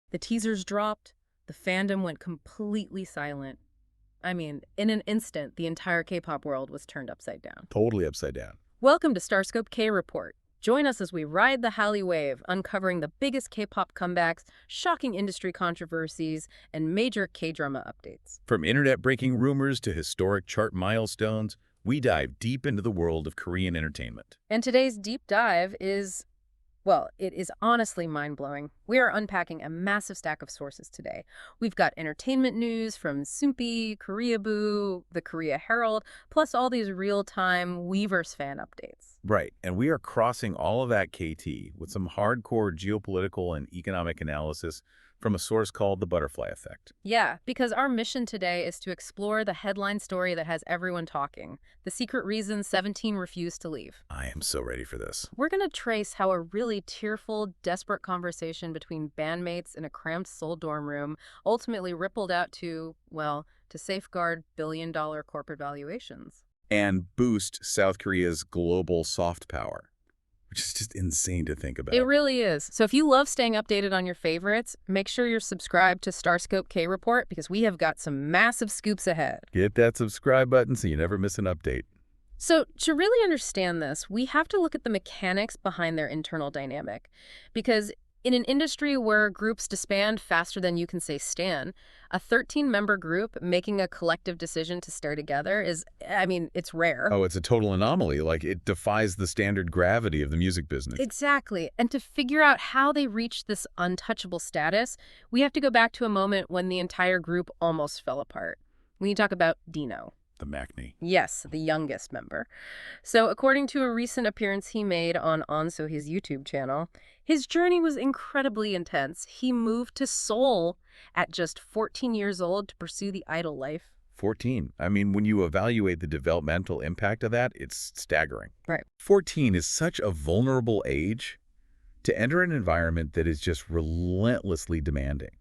The teasers dropped, the fandom went completely silent. I mean, in an instant, the entire K-pop world was turned upside down. Totally upside down. Welcome to StarScope K-Report. Join us as we ride the Hallyu wave, uncovering the biggest K-pop comebacks, shocking industry controversies, and major K-drama updates. From internet-breaking rumors to historic chart milestones, we dive deep into the world of Korean entertainment. And today's deep dive is, well, it is honestly mind-blowing. We are unpacking a massive stack of sources today. We've got entertainment news from Soompi, Koreaboo, the Korea Herald, plus all these real-time Weverse fan updates. Right, and we are crossing all of that KT with some hardcore geopolitical and economic analysis from a source called the Butterfly Effect. Yeah, because our mission today is to explore the headline story that has everyone talking, the secret reason 17 refused to leave. I am so ready for this. We're going to trace how a really tearful, desperate conversation between bandmates in a cramped Seoul dorm room ultimately rippled out to, well, to safeguard billion-dollar corporate valuations. And boost South Korea's global soft power, which is just insane to think about. It really is. So if you love staying updated on your favorites, make sure you're subscribed to StarScope K-Report because we have got some massive scoops ahead. Hit that subscribe button so you never miss an update. So to really understand this, we have to look at the mechanics behind their internal dynamic. Because in an industry where groups disband faster than you can say stan, a 13-member group making a collective decision to stay together is, I mean, it's rare. Oh, it's a total anomaly. Like, it defies the standard gravity of the music business. Exactly. And to figure out how they reached this untouchable status, we have to go back to a moment when the entire group almost fell apart. We talk about Dino. The maknae. Yes, the youngest member. So according to a recent appearance he made on Onso's YouTube channel, his journey was incredibly intense. He moved to Seoul at just 14 years old to pursue the idol life. 14. I mean, when you evaluate the developmental impact of that, it's staggering. Right. 14 is such a vulnerable age to enter an environment that is just relentlessly demanding.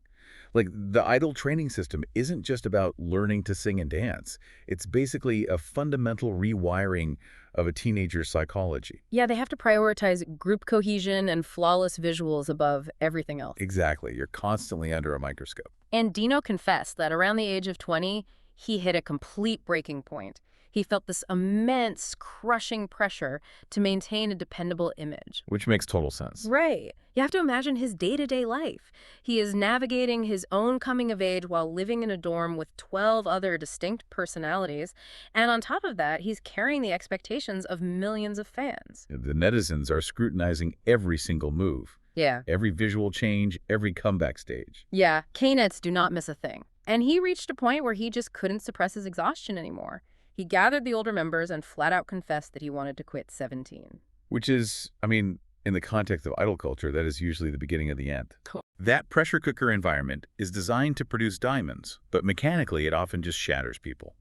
Like, the idol training system isn't just about learning to sing and dance. It's basically a fundamental rewiring of a teenager's psychology. Yeah, they have to prioritize group cohesion and flawless visuals above everything else. Exactly. You're constantly under a microscope. And Dino confessed that around the age of 20, he hit a complete breaking point. He felt this immense, crushing pressure to maintain a dependable image. Which makes total sense. Right. You have to imagine his day-to-day life. He is navigating his own coming of age while living in a dorm with 12 other distinct personalities. And on top of that, he's carrying the expectations of millions of fans. The netizens are scrutinizing every single move. Yeah. Every visual change, every comeback stage. Yeah, K-nets do not miss a thing. And he reached a point where he just couldn't suppress his exhaustion anymore. He gathered the older members and flat out confessed that he wanted to quit 17. Which is, I mean, in the context of idol culture, that is usually the beginning of the end. Cool. That pressure cooker environment is designed to produce diamonds, but mechanically it often just shatters people.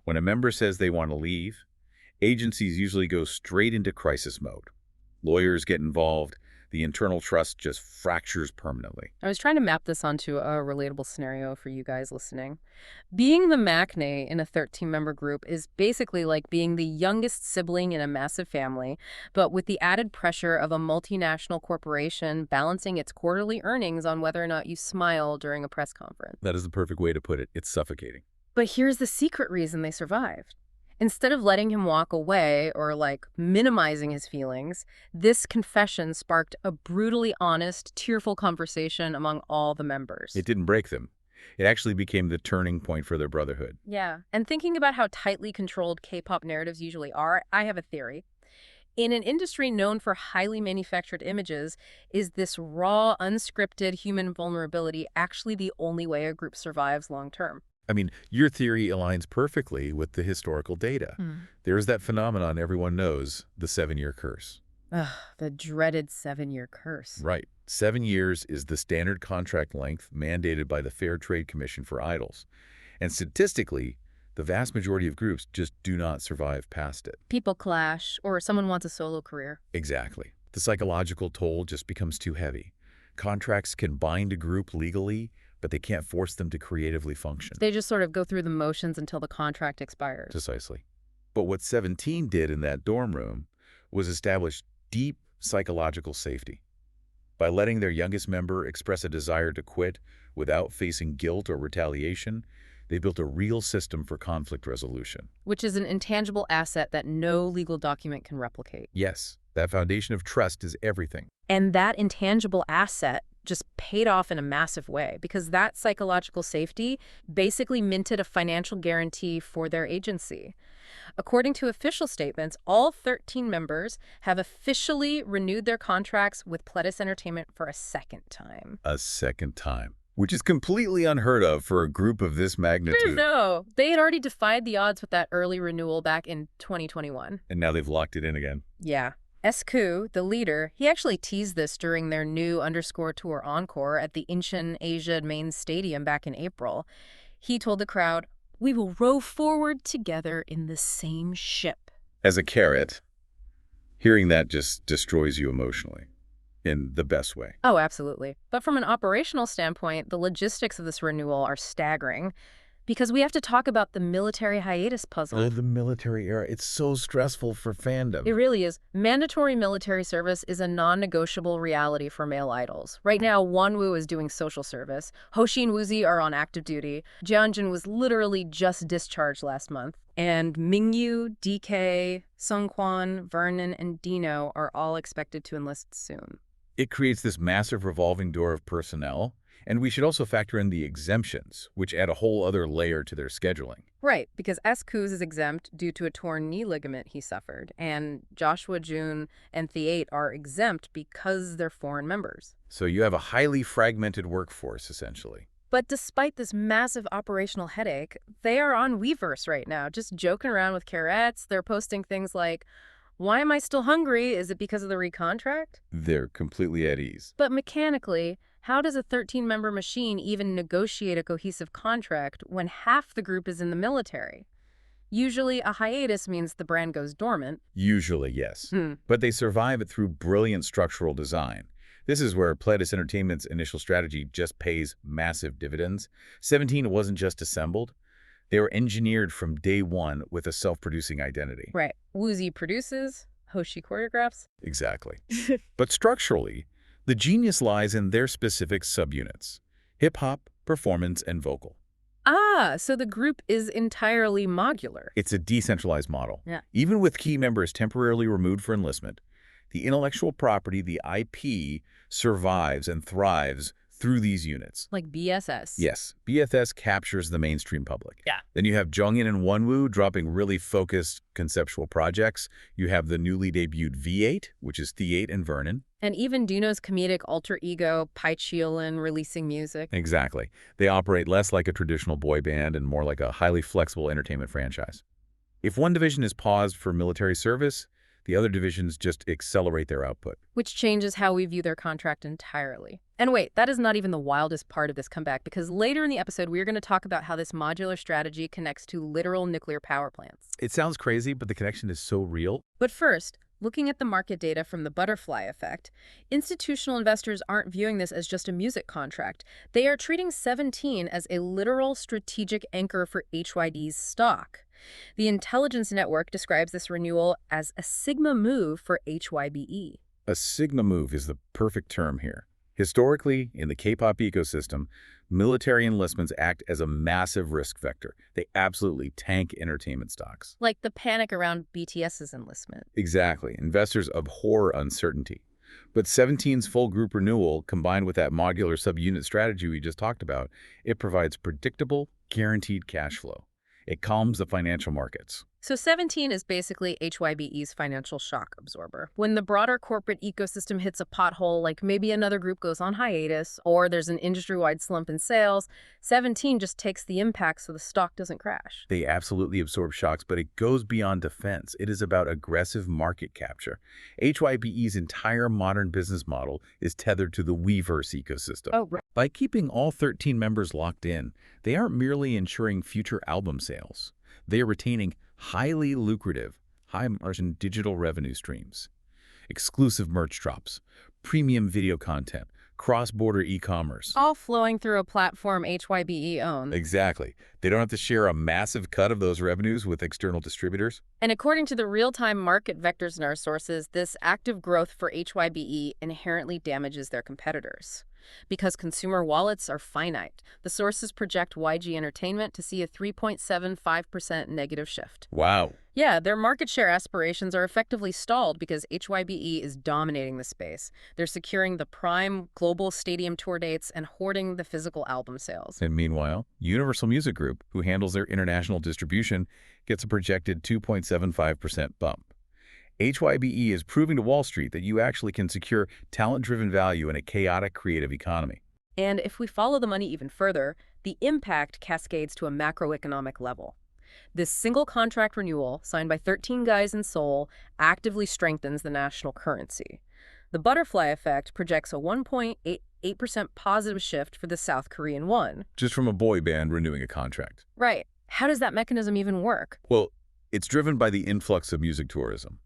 When a member says they want to leave, agencies usually go straight into crisis mode. Lawyers get involved. The internal trust just fractures permanently. I was trying to map this onto a relatable scenario for you guys listening. Being the maknae in a 13-member group is basically like being the youngest sibling in a massive family, but with the added pressure of a multinational corporation balancing its quarterly earnings on whether or not you smile during a press conference. That is the perfect way to put it. It's suffocating. But here's the secret reason they survived. Instead of letting him walk away or, minimizing his feelings, this confession sparked a brutally honest, tearful conversation among all the members. It didn't break them. It actually became the turning point for their brotherhood. Yeah, and thinking about how tightly controlled K-pop narratives usually are, I have a theory. In an industry known for highly manufactured images, is this raw, unscripted human vulnerability actually the only way a group survives long-term? I mean, your theory aligns perfectly with the historical data. There's that phenomenon everyone knows, the 7-year curse. Ugh, the dreaded 7-year curse. Right. 7 years is the standard contract length mandated by the Fair Trade Commission for idols. And statistically, the vast majority of groups just do not survive past it. People clash, or someone wants a solo career. Exactly. The psychological toll just becomes too heavy. Contracts can bind a group legally, but they can't force them to creatively function. They just sort of go through the motions until the contract expires. Precisely. But what 17 did in that dorm room was establish deep psychological safety. By letting their youngest member express a desire to quit without facing guilt or retaliation, they built a real system for conflict resolution. Which is an intangible asset that no legal document can replicate. Yes, that foundation of trust is everything. And that intangible asset just paid off in a massive way because that psychological safety basically minted a financial guarantee for their agency. According to official statements, all 13 members have officially renewed their contracts with Pledis Entertainment for a second time. A second time, which is completely unheard of for a group of this magnitude. No, they had already defied the odds with that early renewal back in 2021. And now they've locked it in again. Yeah. S.Coups, the leader, he actually teased this during their new _ tour encore at the Incheon Asia main stadium back in April. He told the crowd, "We will row forward together in the same ship." As a Carat, hearing that just destroys you emotionally, in the best way. Oh, absolutely. But from an operational standpoint, the logistics of this renewal are staggering because we have to talk about the military hiatus puzzle. Oh, the military era. It's so stressful for fandom. It really is. Mandatory military service is a non-negotiable reality for male idols. Right now, Wonwoo is doing social service. Hoshi and Woozi are on active duty. Jeonjin was literally just discharged last month. And Mingyu, DK, Sungkwan, Vernon, and Dino are all expected to enlist soon. It creates this massive revolving door of personnel, and we should also factor in the exemptions, which add a whole other layer to their scheduling. Right, because S.Coups is exempt due to a torn knee ligament he suffered, and Joshua, June, and The8 are exempt because they're foreign members. So you have a highly fragmented workforce, essentially. But despite this massive operational headache, they are on Weverse right now, just joking around with Carats. They're posting things like, "Why am I still hungry? Is it because of the recontract?" They're completely at ease. But mechanically, how does a 13-member machine even negotiate a cohesive contract when half the group is in the military? Usually, a hiatus means the brand goes dormant. Usually, yes. But they survive it through brilliant structural design. This is where Pledis Entertainment's initial strategy just pays massive dividends. 17 wasn't just assembled. They were engineered from day one with a self-producing identity. Right. Woozi produces, Hoshi choreographs. Exactly. But structurally, the genius lies in their specific subunits: hip-hop, performance, and vocal. Ah, so the group is entirely modular. It's a decentralized model. Yeah. Even with key members temporarily removed for enlistment, the intellectual property, the IP, survives and thrives through these units. Like BSS. Yes, BFS captures the mainstream public. Yeah. Then you have Jongin and Wonwoo dropping really focused conceptual projects. You have the newly debuted V8, which is The8 and Vernon. And even Dino's comedic alter ego, Pai Chiolin, releasing music. Exactly. They operate less like a traditional boy band and more like a highly flexible entertainment franchise. If one division is paused for military service, the other divisions just accelerate their output. Which changes how we view their contract entirely. And wait, that is not even the wildest part of this comeback, because later in the episode, we are going to talk about how this modular strategy connects to literal nuclear power plants. It sounds crazy, but the connection is so real. But first, looking at the market data from the butterfly effect, institutional investors aren't viewing this as just a music contract. They are treating 17 as a literal strategic anchor for HYBE's stock. The intelligence network describes this renewal as a sigma move for HYBE. A sigma move is the perfect term here. Historically, in the K-pop ecosystem, military enlistments act as a massive risk vector. They absolutely tank entertainment stocks. Like the panic around BTS's enlistment. Exactly. Investors abhor uncertainty. But 17's full group renewal, combined with that modular subunit strategy we just talked about, it provides predictable, guaranteed cash flow. It calms the financial markets. So 17 is basically HYBE's financial shock absorber. When the broader corporate ecosystem hits a pothole, like maybe another group goes on hiatus, or there's an industry-wide slump in sales, 17 just takes the impact so the stock doesn't crash. They absolutely absorb shocks, but it goes beyond defense. It is about aggressive market capture. HYBE's entire modern business model is tethered to the Weverse ecosystem. Oh, right. By keeping all 13 members locked in, they aren't merely ensuring future album sales. They are retaining highly lucrative, high-margin digital revenue streams, exclusive merch drops, premium video content, cross-border e-commerce. All flowing through a platform HYBE owns. Exactly. They don't have to share a massive cut of those revenues with external distributors. And according to the real-time market vectors in our sources, this active growth for HYBE inherently damages their competitors. Because consumer wallets are finite, the sources project YG Entertainment to see a 3.75% negative shift. Wow. Yeah, their market share aspirations are effectively stalled because HYBE is dominating the space. They're securing the prime global stadium tour dates and hoarding the physical album sales. And meanwhile, Universal Music Group, who handles their international distribution, gets a projected 2.75% bump. HYBE is proving to Wall Street that you actually can secure talent-driven value in a chaotic creative economy. And if we follow the money even further, the impact cascades to a macroeconomic level. This single contract renewal, signed by 13 guys in Seoul, actively strengthens the national currency. The butterfly effect projects a 1.88% positive shift for the South Korean won. Just from a boy band renewing a contract. Right. How does that mechanism even work? Well, it's driven by the influx of music tourism.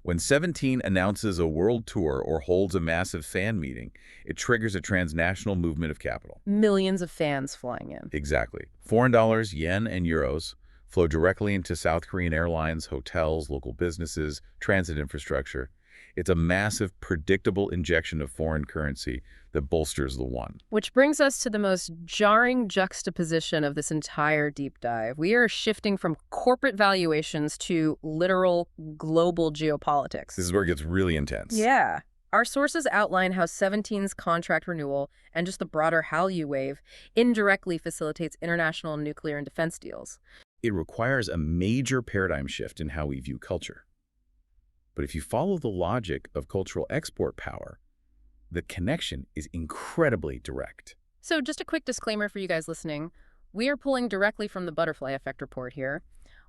When 17 announces a world tour or holds a massive fan meeting, it triggers a transnational movement of capital. Millions of fans flying in. Exactly. Foreign dollars, yen, and euros flow directly into South Korean airlines, hotels, local businesses, transit infrastructure. It's a massive, predictable injection of foreign currency that bolsters the won. Which brings us to the most jarring juxtaposition of this entire deep dive. We are shifting from corporate valuations to literal global geopolitics. This is where it gets really intense. Yeah. Our sources outline how 17's contract renewal and just the broader Hallyu wave indirectly facilitates international nuclear and defense deals. It requires a major paradigm shift in how we view culture. But if you follow the logic of cultural export power, the connection is incredibly direct. So just a quick disclaimer for you guys listening. We are pulling directly from the Butterfly Effect report here.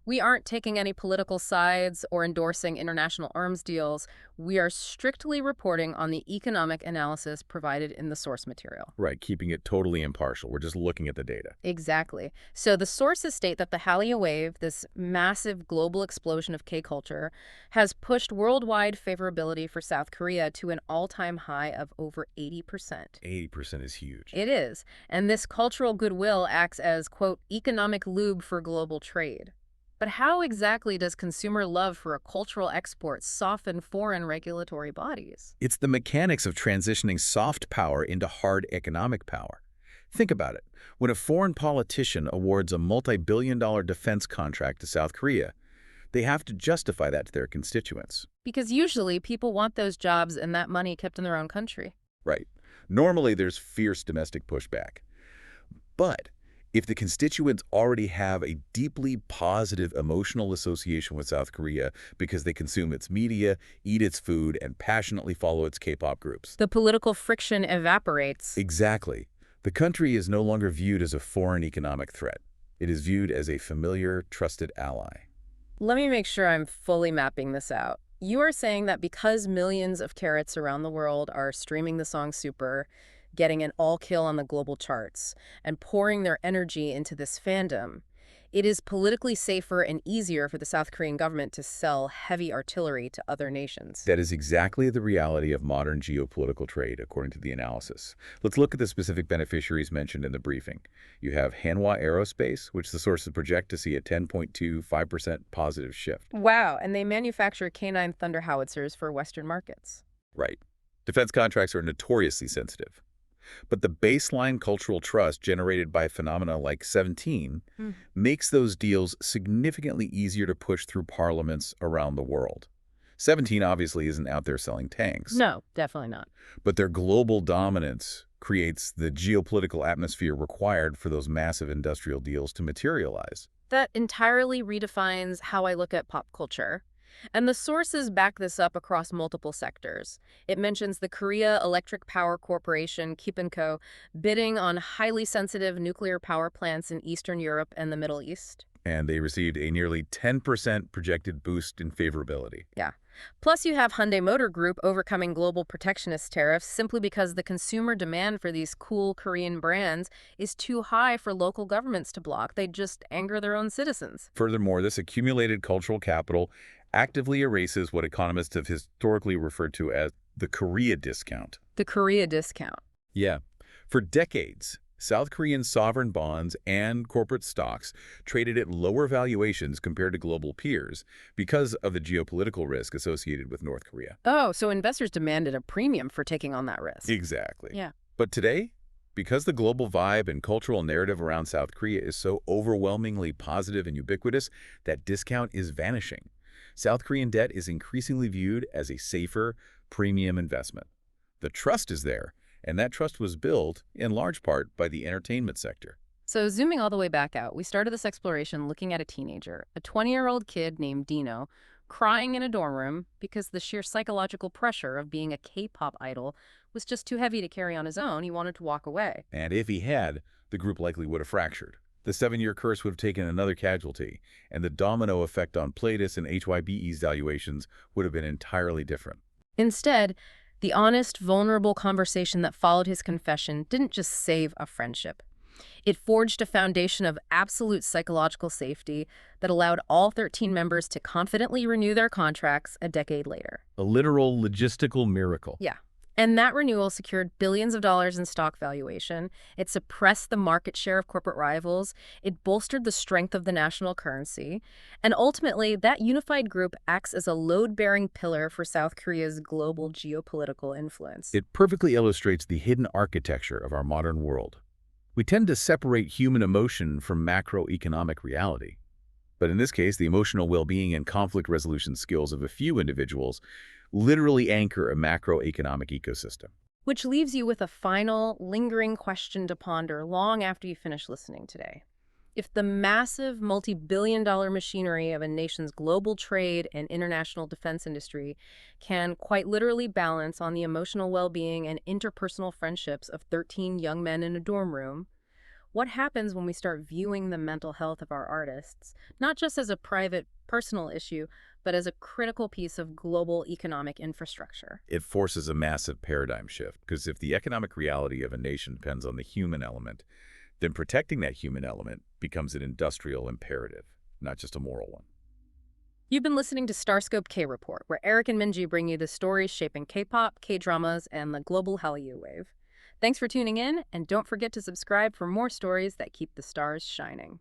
We aren't taking any political sides or endorsing international arms deals. We are strictly reporting on the economic analysis provided in the source material. Right, keeping it totally impartial. We're just looking at the data. Exactly. So the sources state that the Hallyu wave, this massive global explosion of K-culture, has pushed worldwide favorability for South Korea to an all-time high of over 80%. 80% is huge. It is. And this cultural goodwill acts as, quote, economic lube for global trade. But how exactly does consumer love for a cultural export soften foreign regulatory bodies? It's the mechanics of transitioning soft power into hard economic power. Think about it. When a foreign politician awards a multi-billion-dollar defense contract to South Korea, they have to justify that to their constituents. Because usually people want those jobs and that money kept in their own country. Right. Normally there's fierce domestic pushback. But if the constituents already have a deeply positive emotional association with South Korea because they consume its media, eat its food, and passionately follow its K-pop groups, the political friction evaporates. Exactly. The country is no longer viewed as a foreign economic threat. It is viewed as a familiar, trusted ally. Let me make sure I'm fully mapping this out. You are saying that because millions of Carats around the world are streaming the song Super, getting an all-kill on the global charts, and pouring their energy into this fandom, it is politically safer and easier for the South Korean government to sell heavy artillery to other nations. That is exactly the reality of modern geopolitical trade, according to the analysis. Let's look at the specific beneficiaries mentioned in the briefing. You have Hanwha Aerospace, which the sources project to see a 10.25% positive shift. Wow, and they manufacture K9 Thunder howitzers for Western markets. Right. Defense contracts are notoriously sensitive. But the baseline cultural trust generated by phenomena like 17 makes those deals significantly easier to push through parliaments around the world. 17 obviously isn't out there selling tanks. No, definitely not. But their global dominance creates the geopolitical atmosphere required for those massive industrial deals to materialize. That entirely redefines how I look at pop culture. And the sources back this up across multiple sectors. It mentions the Korea Electric Power Corporation, KEPNCO, bidding on highly sensitive nuclear power plants in Eastern Europe and the Middle East. And they received a nearly 10% projected boost in favorability. Yeah. Plus, you have Hyundai Motor Group overcoming global protectionist tariffs simply because the consumer demand for these cool Korean brands is too high for local governments to block. They just anger their own citizens. Furthermore, this accumulated cultural capital actively erases what economists have historically referred to as the Korea discount. The Korea discount. Yeah. For decades, South Korean sovereign bonds and corporate stocks traded at lower valuations compared to global peers because of the geopolitical risk associated with North Korea. Oh, so investors demanded a premium for taking on that risk. Exactly. Yeah. But today, because the global vibe and cultural narrative around South Korea is so overwhelmingly positive and ubiquitous, that discount is vanishing. South Korean debt is increasingly viewed as a safer, premium investment. The trust is there, and that trust was built, in large part, by the entertainment sector. So zooming all the way back out, we started this exploration looking at a teenager, a 20-year-old kid named Dino, crying in a dorm room because the sheer psychological pressure of being a K-pop idol was just too heavy to carry on his own. He wanted to walk away. And if he had, the group likely would have fractured. The 7-year curse would have taken another casualty, and the domino effect on Pledis and HYBE's valuations would have been entirely different. Instead, the honest, vulnerable conversation that followed his confession didn't just save a friendship. It forged a foundation of absolute psychological safety that allowed all 13 members to confidently renew their contracts a decade later. A literal logistical miracle. Yeah. And that renewal secured billions of dollars in stock valuation. It suppressed the market share of corporate rivals. It bolstered the strength of the national currency. And ultimately, that unified group acts as a load-bearing pillar for South Korea's global geopolitical influence. It perfectly illustrates the hidden architecture of our modern world. We tend to separate human emotion from macroeconomic reality. But in this case, the emotional well-being and conflict resolution skills of a few individuals literally anchor a macroeconomic ecosystem. Which leaves you with a final, lingering question to ponder long after you finish listening today. If the massive, multi-billion-dollar machinery of a nation's global trade and international defense industry can quite literally balance on the emotional well-being and interpersonal friendships of 13 young men in a dorm room, what happens when we start viewing the mental health of our artists, not just as a private, personal issue, but as a critical piece of global economic infrastructure? It forces a massive paradigm shift, because if the economic reality of a nation depends on the human element, then protecting that human element becomes an industrial imperative, not just a moral one. You've been listening to StarScope K-Report, where Eric and Minji bring you the stories shaping K-pop, K-dramas, and the global Hallyu wave. Thanks for tuning in, and don't forget to subscribe for more stories that keep the stars shining.